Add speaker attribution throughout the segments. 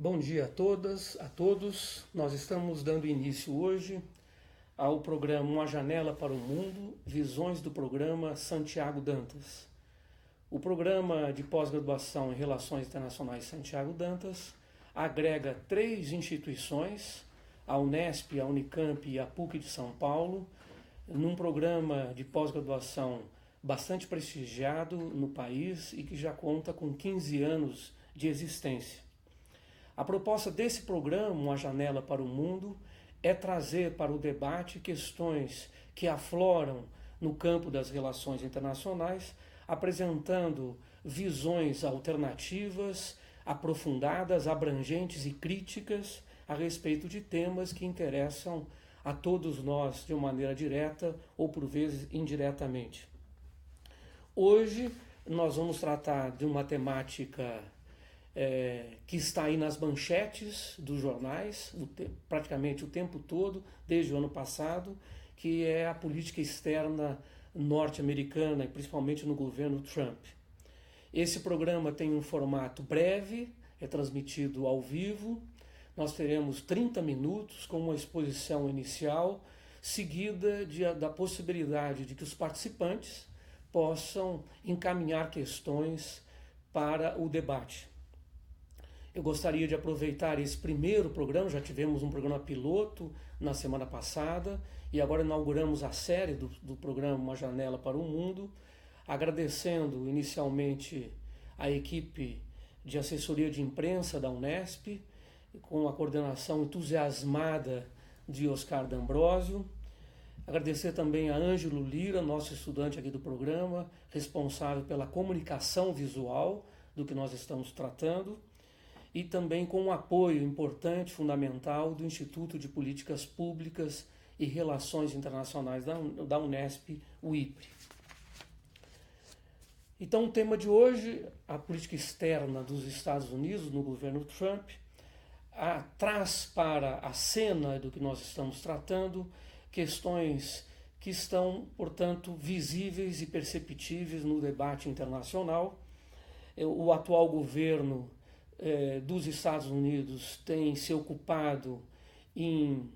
Speaker 1: Bom dia a todas, a todos. Nós estamos dando início hoje ao programa Uma Janela para o Mundo, visões do programa Santiago Dantas. O programa de pós-graduação em Relações Internacionais Santiago Dantas agrega 3 instituições, a Unesp, a Unicamp e a PUC de São Paulo, num programa de pós-graduação bastante prestigiado no país e que já conta com 15 anos de existência. A proposta desse programa, Uma Janela para o Mundo, é trazer para o debate questões que afloram no campo das relações internacionais, apresentando visões alternativas, aprofundadas, abrangentes e críticas a respeito de temas que interessam a todos nós de uma maneira direta ou por vezes indiretamente. Hoje nós vamos tratar de uma temática que está aí nas manchetes dos jornais, praticamente o tempo todo, desde o ano passado, que é a política externa norte-americana, e principalmente no governo Trump. Esse programa tem um formato breve, é transmitido ao vivo. Nós teremos 30 minutos com uma exposição inicial, seguida da possibilidade de que os participantes possam encaminhar questões para o debate. Eu gostaria de aproveitar esse primeiro programa, já tivemos um programa piloto na semana passada e agora inauguramos a série do programa Uma Janela para o Mundo, agradecendo inicialmente a equipe de assessoria de imprensa da Unesp, com a coordenação entusiasmada de Oscar D'Ambrosio. Agradecer também a Ângelo Lira, nosso estudante aqui do programa, responsável pela comunicação visual do que nós estamos tratando, e também com um apoio importante, fundamental, do Instituto de Políticas Públicas e Relações Internacionais da Unesp, o IPRE. Então, o tema de hoje, a política externa dos Estados Unidos no governo Trump, traz para a cena do que nós estamos tratando questões que estão, portanto, visíveis e perceptíveis no debate internacional. O atual governo dos Estados Unidos tem se ocupado em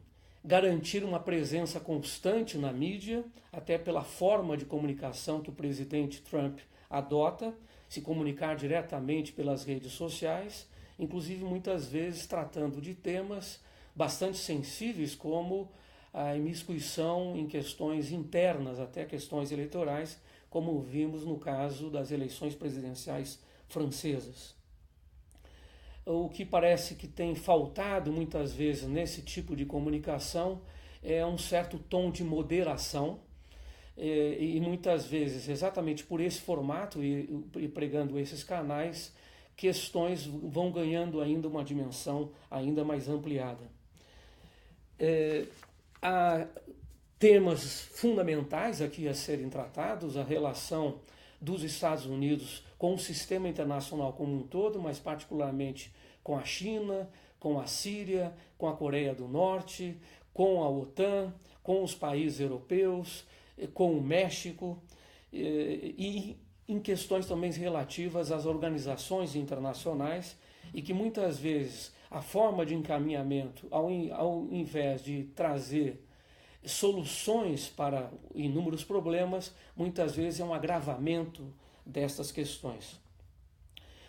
Speaker 1: garantir uma presença constante na mídia, até pela forma de comunicação que o presidente Trump adota, se comunicar diretamente pelas redes sociais, inclusive muitas vezes tratando de temas bastante sensíveis como a imiscuição em questões internas, até questões eleitorais, como vimos no caso das eleições presidenciais francesas. O que parece que tem faltado muitas vezes nesse tipo de comunicação é um certo tom de moderação, e muitas vezes, exatamente por esse formato e pregando esses canais, questões vão ganhando ainda uma dimensão ainda mais ampliada. Há temas fundamentais aqui a serem tratados, a relação dos Estados Unidos com o sistema internacional como um todo, mas particularmente com a China, com a Síria, com a Coreia do Norte, com a OTAN, com os países europeus, com o México, e em questões também relativas às organizações internacionais, e que muitas vezes a forma de encaminhamento, ao invés de trazer soluções para inúmeros problemas, muitas vezes é um agravamento destas questões.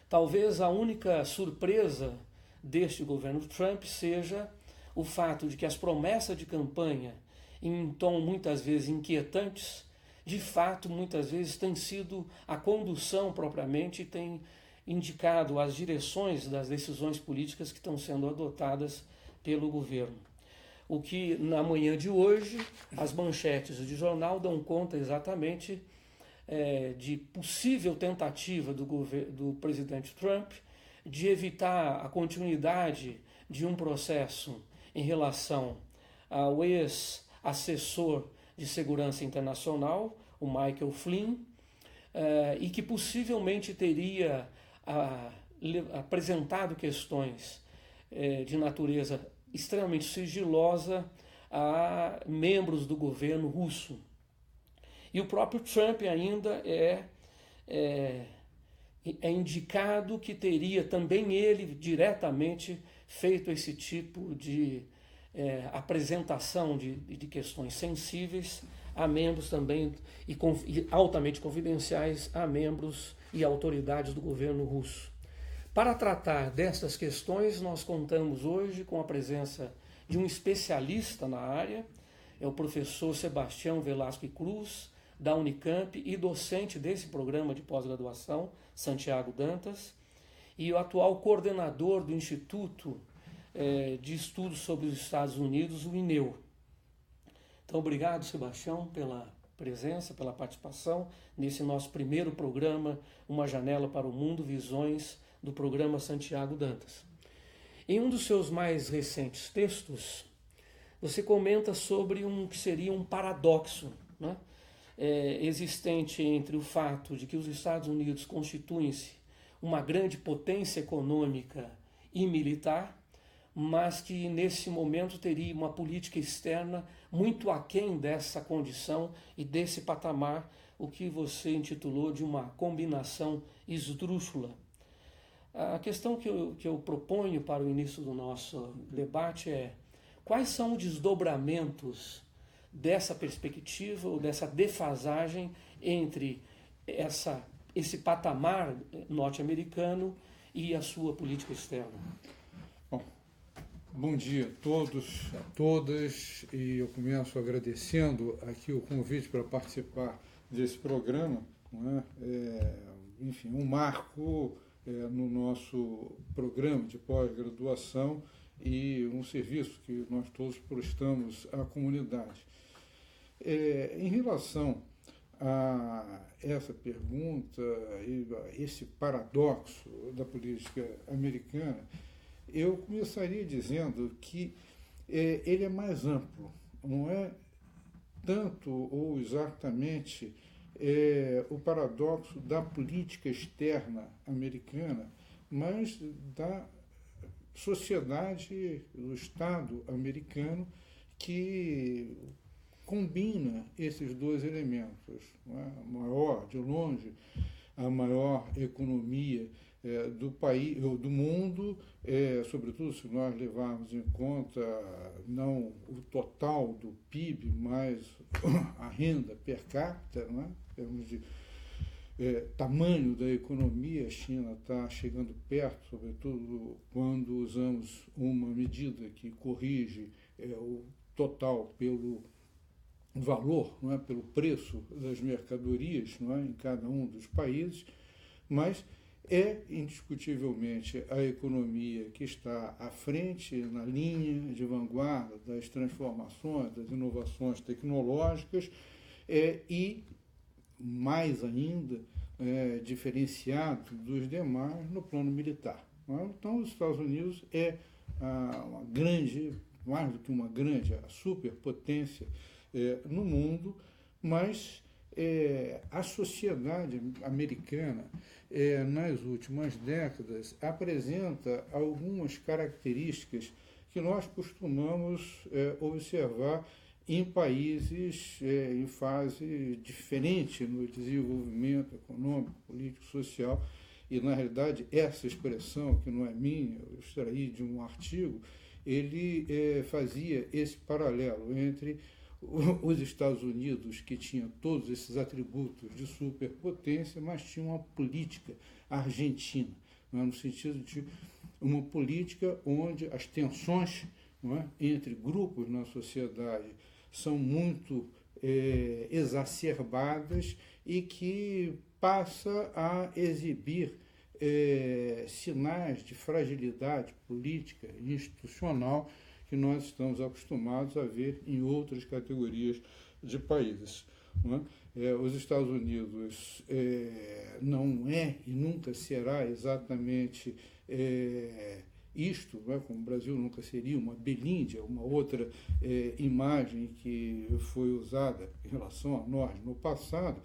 Speaker 1: Talvez a única surpresa deste governo Trump seja o fato de que as promessas de campanha, em tom muitas vezes inquietantes, de fato muitas vezes tem sido a condução propriamente, tem indicado as direções das decisões políticas que estão sendo adotadas pelo governo. O que na manhã de hoje, as manchetes de jornal dão conta exatamente de possível tentativa do presidente Trump de evitar a continuidade de um processo em relação ao ex-assessor de segurança internacional, o Michael Flynn, e que possivelmente teria apresentado questões de natureza extremamente sigilosa a membros do governo russo. E o próprio Trump ainda é indicado que teria também ele diretamente feito esse tipo de apresentação de questões sensíveis a membros também e altamente confidenciais a membros e autoridades do governo russo. Para tratar dessas questões, nós contamos hoje com a presença de um especialista na área, é o professor Sebastião Velasco Cruz, da Unicamp e docente desse programa de pós-graduação, Santiago Dantas, e o atual coordenador do Instituto de Estudos sobre os Estados Unidos, o INEU. Então, obrigado, Sebastião, pela presença, pela participação nesse nosso primeiro programa, Uma Janela para o Mundo, Visões do programa Santiago Dantas. Em um dos seus mais recentes textos, você comenta sobre que seria um paradoxo, né? Existente entre o fato de que os Estados Unidos constituem-se uma grande potência econômica e militar, mas que nesse momento teria uma política externa muito aquém dessa condição e desse patamar, o que você intitulou de uma combinação esdrúxula. A questão que eu proponho para o início do nosso debate é: quais são os desdobramentos dessa perspectiva ou dessa defasagem entre esse patamar norte-americano e a sua política externa?
Speaker 2: Bom dia a todos, a todas, e eu começo agradecendo aqui o convite para participar desse programa, não é? Enfim, um marco no nosso programa de pós-graduação e um serviço que nós todos prestamos à comunidade. Em relação a essa pergunta e esse paradoxo da política americana, eu começaria dizendo que ele é mais amplo, não é tanto ou exatamente o paradoxo da política externa americana, mas da sociedade, do Estado americano, que combina esses dois elementos, não é? A maior, de longe, a maior economia do país ou do mundo, sobretudo se nós levarmos em conta não o total do PIB, mas a renda per capita, não é? Em termos de tamanho da economia, a China está chegando perto, sobretudo quando usamos uma medida que corrige o total pelo valor, não é? Pelo preço das mercadorias, não é? Em cada um dos países, mas é indiscutivelmente a economia que está à frente, na linha de vanguarda das transformações, das inovações tecnológicas e, mais ainda, diferenciado dos demais no plano militar. Então, os Estados Unidos é uma grande, mais do que uma grande, a superpotência no mundo, mas a sociedade americana, nas últimas décadas, apresenta algumas características que nós costumamos observar em países em fase diferente no desenvolvimento econômico, político, social. E, na realidade, essa expressão, que não é minha, eu extraí de um artigo, ele fazia esse paralelo entre os Estados Unidos, que tinha todos esses atributos de superpotência, mas tinha uma política argentina, não é? No sentido de uma política onde as tensões, não é, entre grupos na sociedade são muito exacerbadas e que passa a exibir sinais de fragilidade política e institucional que nós estamos acostumados a ver em outras categorias de países. Não é? Os Estados Unidos não é e nunca será exatamente isto, não é? Como o Brasil nunca seria uma Belíndia, uma outra imagem que foi usada em relação a nós no passado,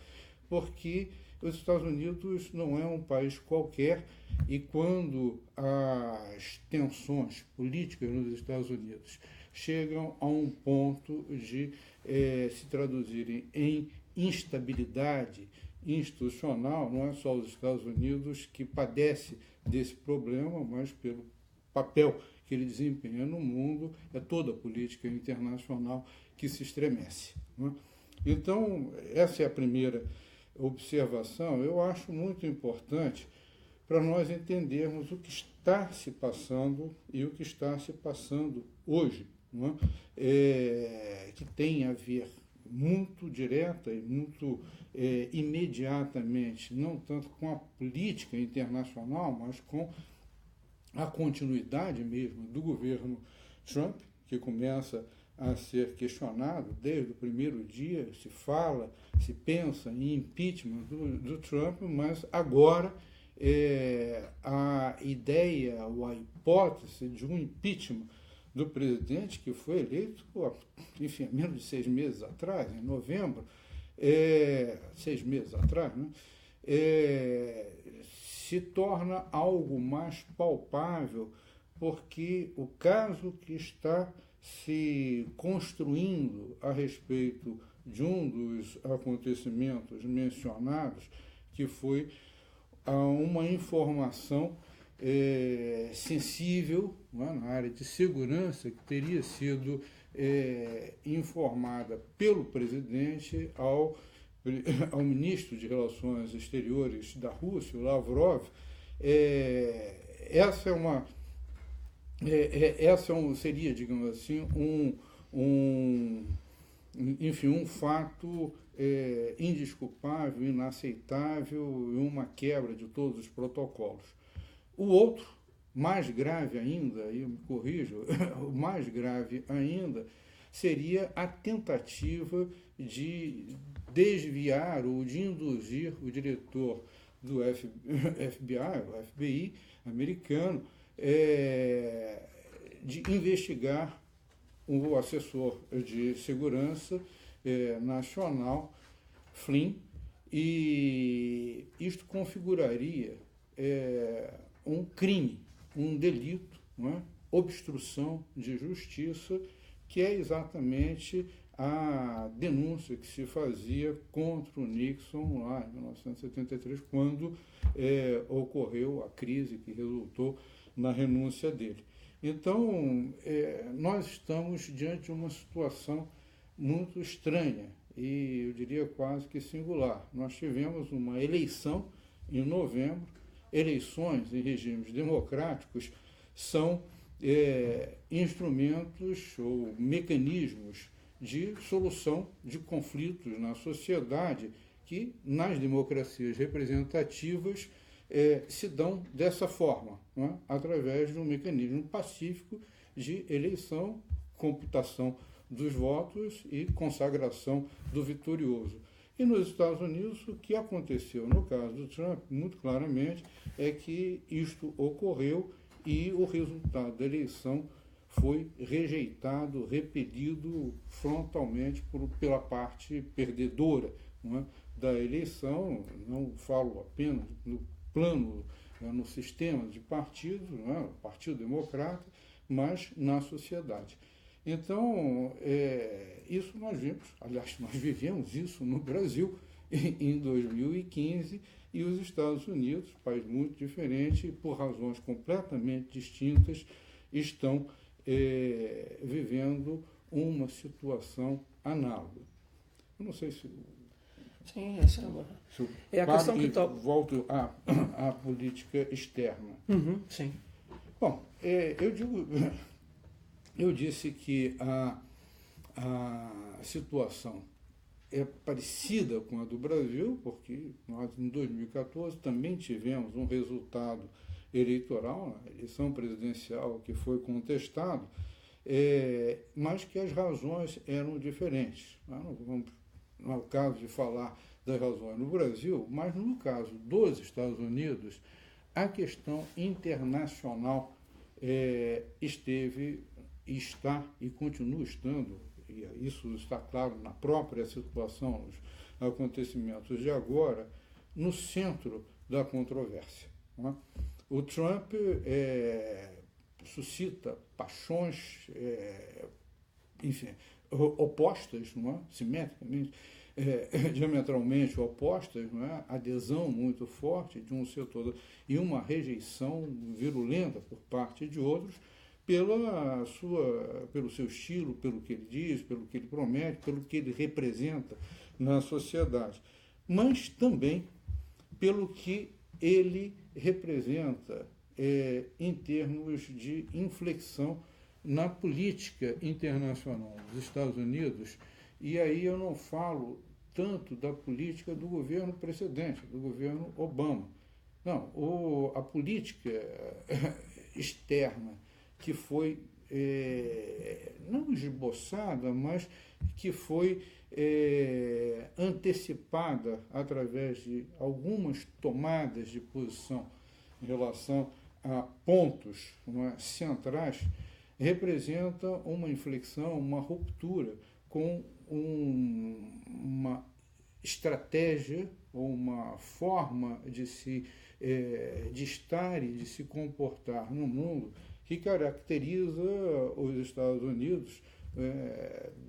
Speaker 2: porque os Estados Unidos não é um país qualquer, e quando as tensões políticas nos Estados Unidos chegam a um ponto de se traduzirem em instabilidade institucional. Não é só os Estados Unidos que padece desse problema, mas pelo papel que ele desempenha no mundo, é toda a política internacional que se estremece, não é? Então, essa é a primeira observação. Eu acho muito importante para nós entendermos o que está se passando e o que está se passando hoje, não é? Que tem a ver muito direta e muito imediatamente, não tanto com a política internacional, mas com a continuidade mesmo do governo Trump, que começa a ser questionado desde o primeiro dia. Se fala, se pensa em impeachment do Trump, mas agora a ideia ou a hipótese de um impeachment do presidente que foi eleito, enfim, menos de 6 meses atrás, em novembro, 6 meses atrás, né? Se torna algo mais palpável, porque o caso que está se construindo a respeito de um dos acontecimentos mencionados, que foi uma informação sensível, não é, na área de segurança, que teria sido informada pelo presidente ao ministro de Relações Exteriores da Rússia, o Lavrov. Seria, digamos assim, um fato indesculpável, inaceitável e uma quebra de todos os protocolos. O outro, mais grave ainda, e eu me corrijo, o mais grave ainda seria a tentativa de desviar ou de induzir o diretor do FBI, o FBI americano, de investigar o assessor de segurança nacional, Flynn, e isto configuraria um crime, um delito, não é? Obstrução de justiça, que é exatamente a denúncia que se fazia contra o Nixon lá em 1973, quando ocorreu a crise que resultou na renúncia dele. Então, nós estamos diante de uma situação muito estranha e, eu diria, quase que singular. Nós tivemos uma eleição em novembro. Eleições em regimes democráticos são instrumentos ou mecanismos de solução de conflitos na sociedade que, nas democracias representativas, se dão dessa forma, não é? Através de um mecanismo pacífico de eleição, computação dos votos e consagração do vitorioso. E nos Estados Unidos, o que aconteceu no caso do Trump, muito claramente, é que isto ocorreu e o resultado da eleição foi rejeitado, repelido frontalmente pela parte perdedora, não é, da eleição. Não falo apenas no plano, no sistema de partidos, não é, o Partido Democrata, mas na sociedade. Então, isso nós vimos, aliás, nós vivemos isso no Brasil em 2015, e os Estados Unidos, país muito diferente, por razões completamente distintas, estão vivendo uma situação análoga. Eu não sei se...
Speaker 1: Sim, essa é a questão que
Speaker 2: volto à política externa.
Speaker 1: Uhum, sim.
Speaker 2: Bom, eu disse que a situação é parecida com a do Brasil, porque nós, em 2014, também tivemos um resultado eleitoral, a eleição presidencial que foi contestado, mas que as razões eram diferentes. Não é o caso de falar das razões no Brasil, mas no caso dos Estados Unidos, a questão internacional esteve, está e continua estando, e isso está claro na própria situação, nos acontecimentos de agora, no centro da controvérsia. Não é? O Trump suscita paixões, enfim, opostas, não é? Simetricamente, diametralmente opostas, não é? Adesão muito forte de um setor e uma rejeição virulenta por parte de outros pelo seu estilo, pelo que ele diz, pelo que ele promete, pelo que ele representa na sociedade, mas também pelo que ele representa em termos de inflexão na política internacional dos Estados Unidos. E aí eu não falo tanto da política do governo precedente, do governo Obama. Não, a política externa que foi não esboçada, mas que foi antecipada através de algumas tomadas de posição em relação a pontos centrais, representa uma inflexão, uma ruptura com uma estratégia ou uma forma de estar e de se comportar no mundo que caracteriza os Estados Unidos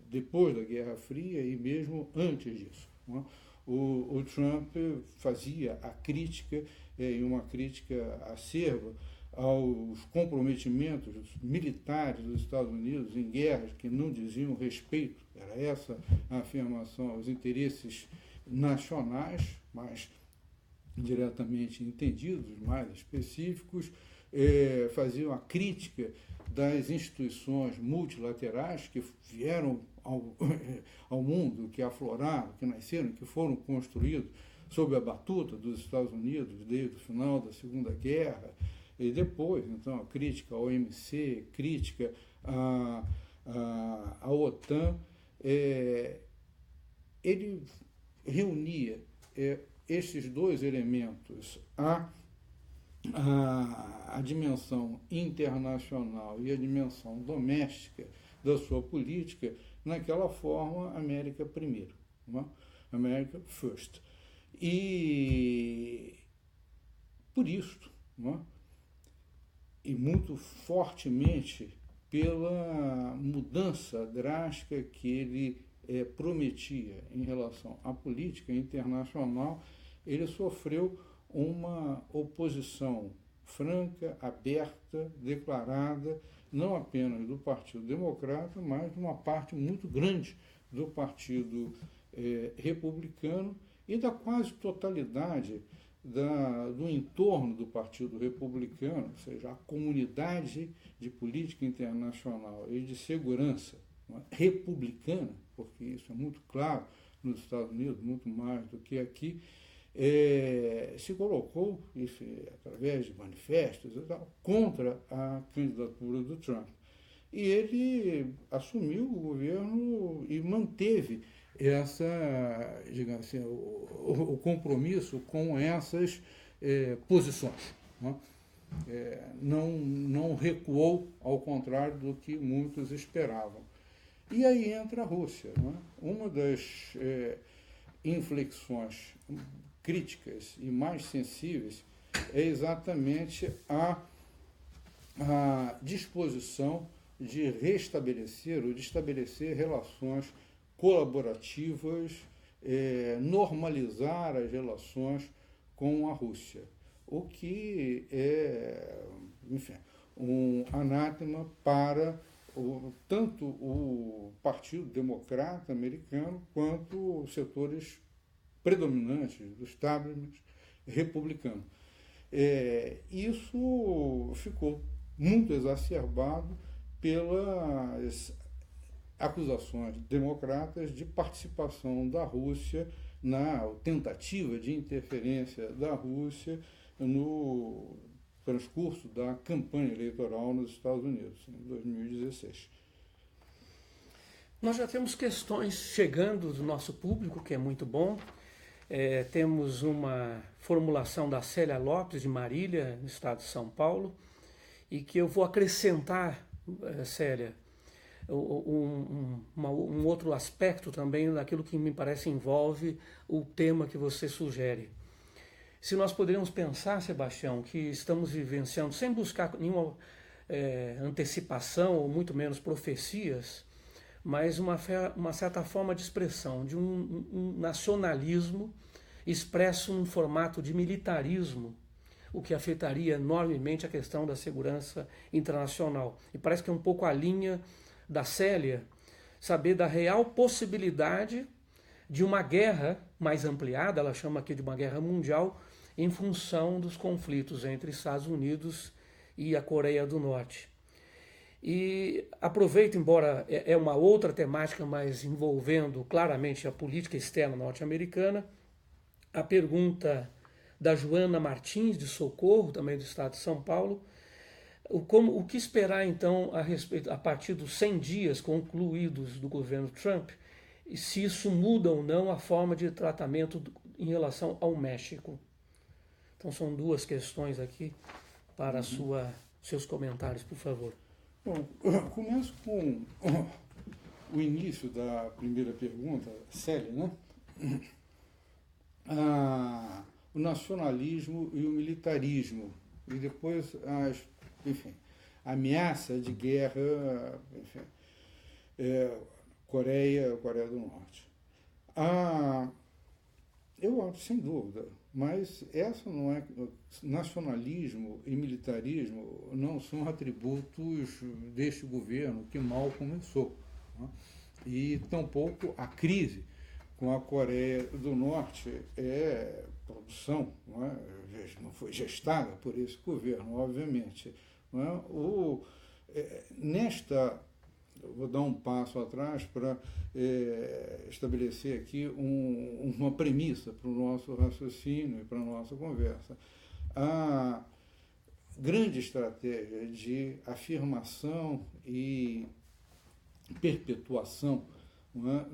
Speaker 2: depois da Guerra Fria e mesmo antes disso. Não é? O Trump fazia a crítica, e uma crítica acerba, aos comprometimentos militares dos Estados Unidos em guerras que não diziam respeito, era essa a afirmação, aos interesses nacionais, mais diretamente entendidos, mais específicos, faziam a crítica das instituições multilaterais que vieram ao mundo, que afloraram, que nasceram, que foram construídos sob a batuta dos Estados Unidos desde o final da Segunda Guerra, e depois, então, a crítica ao OMC, crítica à OTAN, ele reunia esses dois elementos, a dimensão internacional e a dimensão doméstica da sua política, naquela forma América primeiro, não é? America First. E por isso, não é? E muito fortemente pela mudança drástica que ele prometia em relação à política internacional, ele sofreu uma oposição franca, aberta, declarada, não apenas do Partido Democrata, mas de uma parte muito grande do Partido Republicano e da quase totalidade do entorno do Partido Republicano, ou seja, a comunidade de política internacional e de segurança republicana, porque isso é muito claro nos Estados Unidos, muito mais do que aqui, se colocou, através de manifestos e tal, contra a candidatura do Trump. E ele assumiu o governo e manteve digamos assim, o compromisso com essas posições. Não recuou, ao contrário do que muitos esperavam. E aí entra a Rússia. Não é? Uma das inflexões críticas e mais sensíveis é exatamente a disposição de restabelecer ou de estabelecer relações colaborativas, normalizar as relações com a Rússia, o que é, enfim, um anátema para tanto o Partido Democrata americano quanto os setores predominantes do establishment republicano. Isso ficou muito exacerbado pelas acusações democratas de participação da Rússia na tentativa de interferência da Rússia no transcurso da campanha eleitoral nos Estados Unidos, em 2016.
Speaker 1: Nós já temos questões chegando do nosso público, que é muito bom. Temos uma formulação da Célia Lopes, de Marília, no estado de São Paulo, e que eu vou acrescentar, Célia, um outro aspecto também daquilo que me parece envolve o tema que você sugere. Se nós poderíamos pensar, Sebastião, que estamos vivenciando, sem buscar nenhuma antecipação ou muito menos profecias, mas uma certa forma de expressão, de um nacionalismo expresso num formato de militarismo, o que afetaria enormemente a questão da segurança internacional. E parece que é um pouco a linha da Célia, saber da real possibilidade de uma guerra mais ampliada, ela chama aqui de uma guerra mundial, em função dos conflitos entre Estados Unidos e a Coreia do Norte. E aproveito, embora é uma outra temática, mas envolvendo claramente a política externa norte-americana, a pergunta da Joana Martins, de Socorro, também do estado de São Paulo, o que esperar então a partir dos 100 dias concluídos do governo Trump, e se isso muda ou não a forma de tratamento em relação ao México. Então são duas questões aqui para seus comentários, por favor.
Speaker 2: Bom, eu começo com o início da primeira pergunta, Célia, né? O nacionalismo e o militarismo, e depois a ameaça de guerra, Coreia do Norte. Eu acho, sem dúvida, mas essa não é. Nacionalismo e militarismo não são atributos deste governo que mal começou. Né? E tampouco a crise com a Coreia do Norte é produção, não foi gestada por esse governo, obviamente. Não é? Vou dar um passo atrás para estabelecer aqui uma premissa para o nosso raciocínio e para a nossa conversa. A grande estratégia de afirmação e perpetuação, não é,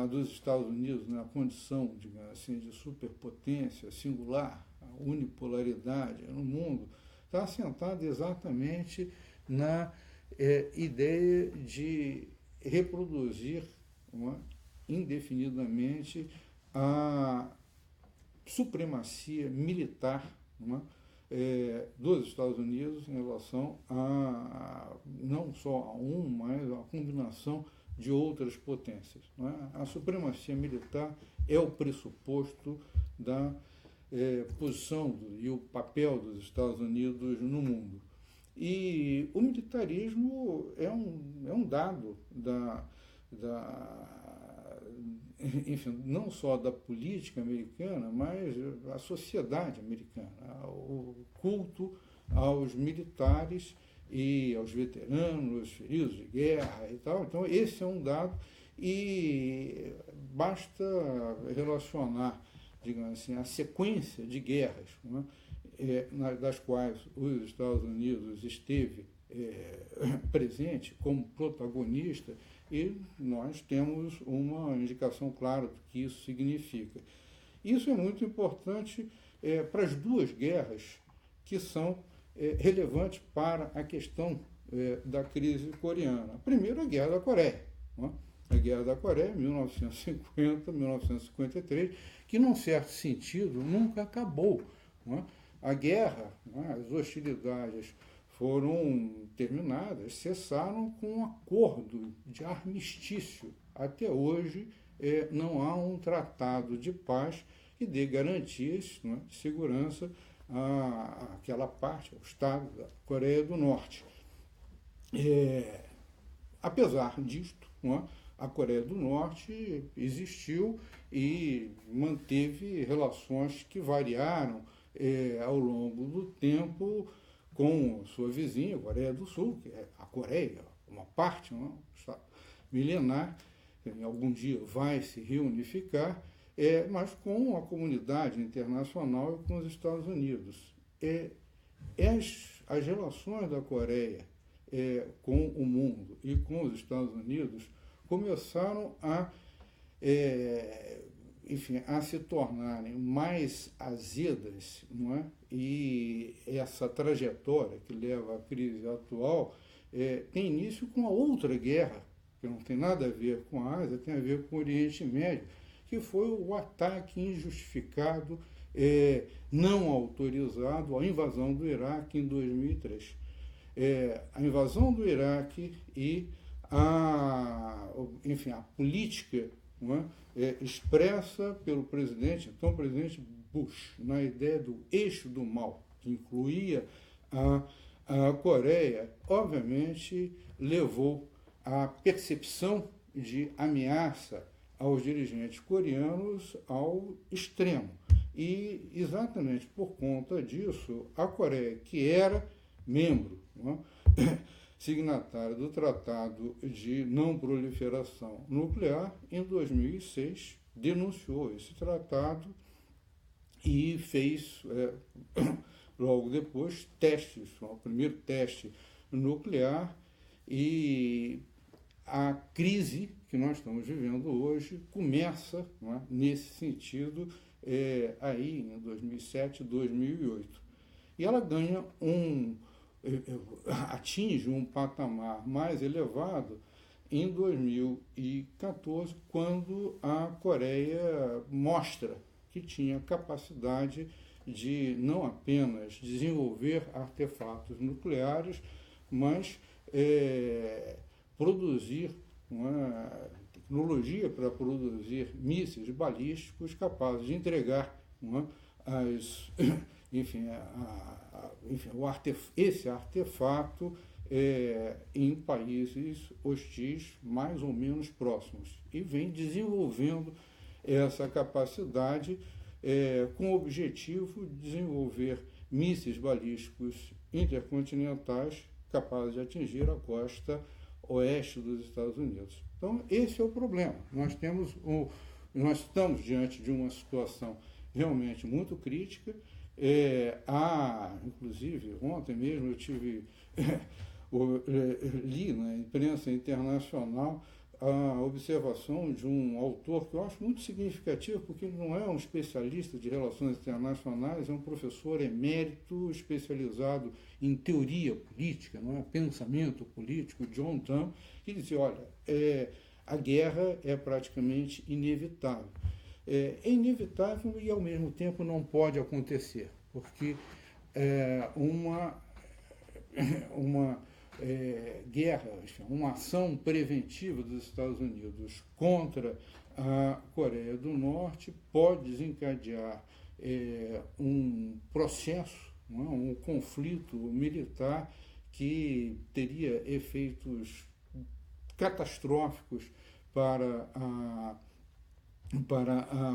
Speaker 2: dos Estados Unidos na condição, digamos assim, de superpotência singular, a unipolaridade no mundo, está assentada exatamente na ideia de reproduzir, não é, indefinidamente a supremacia militar, não é, dos Estados Unidos em relação a não só a mas a combinação de outras potências. Não é? A supremacia militar é o pressuposto da posição e o papel dos Estados Unidos no mundo. E o militarismo é um dado enfim, não só da política americana, mas da sociedade americana, o culto aos militares e aos veteranos, feridos de guerra e tal. Então, esse é um dado e basta relacionar, digamos assim, a sequência de guerras, não é? Das quais os Estados Unidos esteve presente como protagonista, e nós temos uma indicação clara do que isso significa. Isso é muito importante para as duas guerras que são relevantes para a questão da crise coreana. Primeiro, a Guerra da Coreia. Não é? A Guerra da Coreia, 1950, 1953, que, num certo sentido, nunca acabou. Não é? A guerra, não é? As hostilidades foram terminadas, cessaram com um acordo de armistício. Até hoje não há um tratado de paz que dê garantias, não é, de segurança àquela parte, ao Estado da Coreia do Norte. Apesar disto, não é, a Coreia do Norte existiu e manteve relações que variaram ao longo do tempo com sua vizinha, a Coreia do Sul, que é a Coreia, uma parte, não, milenar, que algum dia vai se reunificar, mas com a comunidade internacional e com os Estados Unidos. As relações da Coreia com o mundo e com os Estados Unidos começaram a se tornarem mais azedas, não é? E essa trajetória que leva à crise atual tem início com a outra guerra, que não tem nada a ver com a Ásia, tem a ver com o Oriente Médio, que foi o ataque injustificado, não autorizado, à invasão do Iraque em 2003. A invasão do Iraque e enfim, a política, não é, expressa pelo presidente, então o presidente Bush, na ideia do eixo do mal, que incluía a Coreia, obviamente levou à percepção de ameaça aos dirigentes coreanos ao extremo. E, exatamente por conta disso, a Coreia, que era membro, não é, signatária do Tratado de Não Proliferação Nuclear, em 2006 denunciou esse tratado e fez, logo depois, testes, o primeiro teste nuclear, e a crise que nós estamos vivendo hoje começa, não é, nesse sentido, aí em 2007, 2008. E ela ganha atinge um patamar mais elevado em 2014, quando a Coreia mostra que tinha capacidade de não apenas desenvolver artefatos nucleares, mas produzir uma tecnologia para produzir mísseis balísticos capazes de entregar, não é, esse artefato em países hostis mais ou menos próximos, e vem desenvolvendo essa capacidade com o objetivo de desenvolver mísseis balísticos intercontinentais capazes de atingir a costa oeste dos Estados Unidos. Então, esse é o problema. Nós estamos diante de uma situação realmente muito crítica. Inclusive, ontem mesmo eu li na imprensa internacional a observação de um autor que eu acho muito significativo, porque ele não é um especialista de relações internacionais, é um professor emérito especializado em teoria política, não é? Pensamento político, John Dunn, que dizia, olha, a guerra é praticamente inevitável. É inevitável e, ao mesmo tempo, não pode acontecer, porque uma guerra, uma ação preventiva dos Estados Unidos contra a Coreia do Norte pode desencadear um processo, um conflito militar que teria efeitos catastróficos para a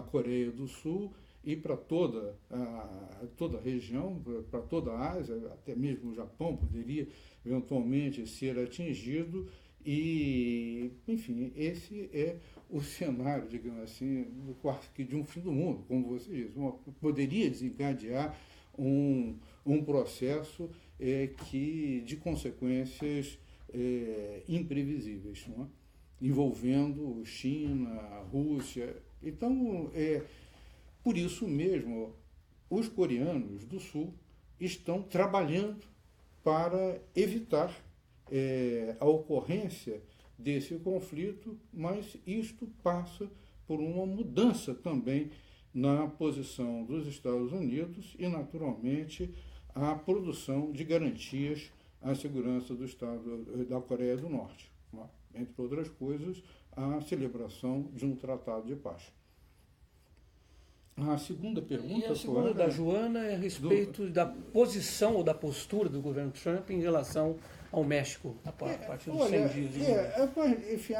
Speaker 2: Coreia do Sul e para toda a região, para toda a Ásia, até mesmo o Japão poderia eventualmente ser atingido. E, enfim, esse é o cenário, digamos assim, de um fim do mundo, como você diz. Poderia desencadear um processo de consequências imprevisíveis, não é? Envolvendo China, Rússia. Então, por isso mesmo, os coreanos do Sul estão trabalhando para evitar a ocorrência desse conflito, mas isto passa por uma mudança também na posição dos Estados Unidos e, naturalmente, a produção de garantias à segurança do Estado da Coreia do Norte, entre outras coisas, a celebração de um tratado de paz. A segunda pergunta...
Speaker 1: E a segunda da Joana é a respeito da posição ou da postura do governo Trump em relação ao México, a partir dos 100 dias.
Speaker 2: Enfim,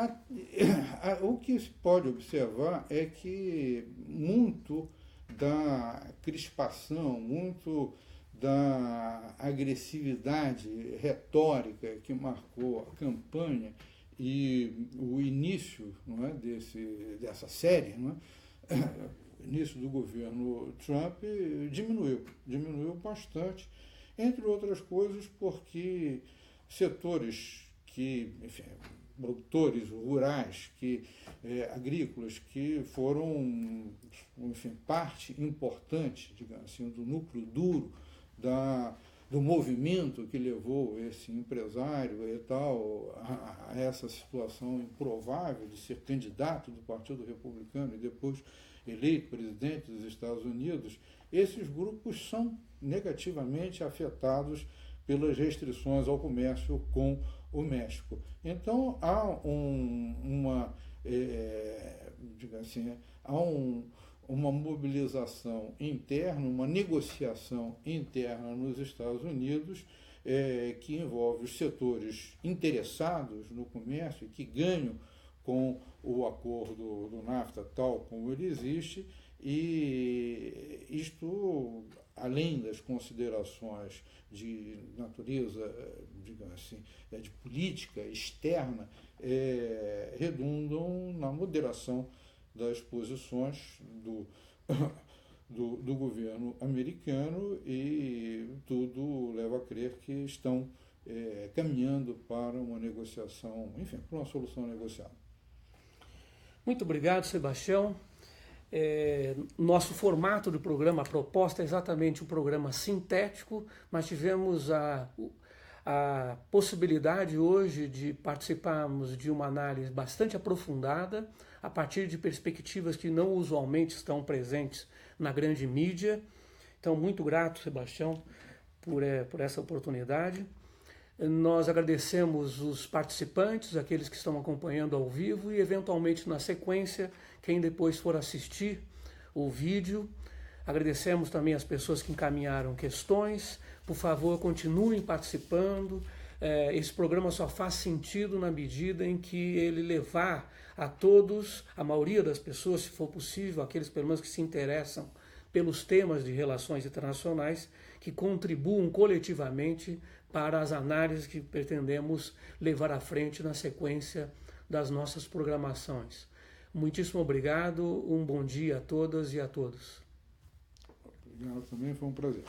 Speaker 2: o que se pode observar é que muito da crispação, muito da agressividade retórica que marcou a campanha e o início, não é, dessa série, não é? O início do governo Trump diminuiu bastante, entre outras coisas porque setores enfim, produtores rurais, agrícolas, que foram, enfim, parte importante, digamos assim, do núcleo duro do movimento que levou esse empresário e tal a essa situação improvável de ser candidato do Partido Republicano e depois eleito presidente dos Estados Unidos, esses grupos são negativamente afetados pelas restrições ao comércio com o México. Então, há uma mobilização interna, uma negociação interna nos Estados Unidos, que envolve os setores interessados no comércio e que ganham com o acordo do NAFTA tal como ele existe, e isto, além das considerações de natureza, digamos assim, de política externa, redundam na moderação das posições do governo americano, e tudo leva a crer que estão caminhando para uma negociação, enfim, para uma solução negociada.
Speaker 1: Muito obrigado, Sebastião. Nosso formato do programa, a proposta é exatamente um programa sintético, mas tivemos a possibilidade hoje de participarmos de uma análise bastante aprofundada, a partir de perspectivas que não usualmente estão presentes na grande mídia. Então, muito grato, Sebastião, por essa oportunidade. Nós agradecemos os participantes, aqueles que estão acompanhando ao vivo, e eventualmente na sequência, quem depois for assistir o vídeo. Agradecemos também as pessoas que encaminharam questões. Por favor, continuem participando. Esse programa só faz sentido na medida em que ele levar a todos, a maioria das pessoas, se for possível, aqueles pelo menos que se interessam pelos temas de relações internacionais, que contribuam coletivamente para as análises que pretendemos levar à frente na sequência das nossas programações. Muitíssimo obrigado, um bom dia a todas e a todos.
Speaker 2: Obrigado também, foi um prazer.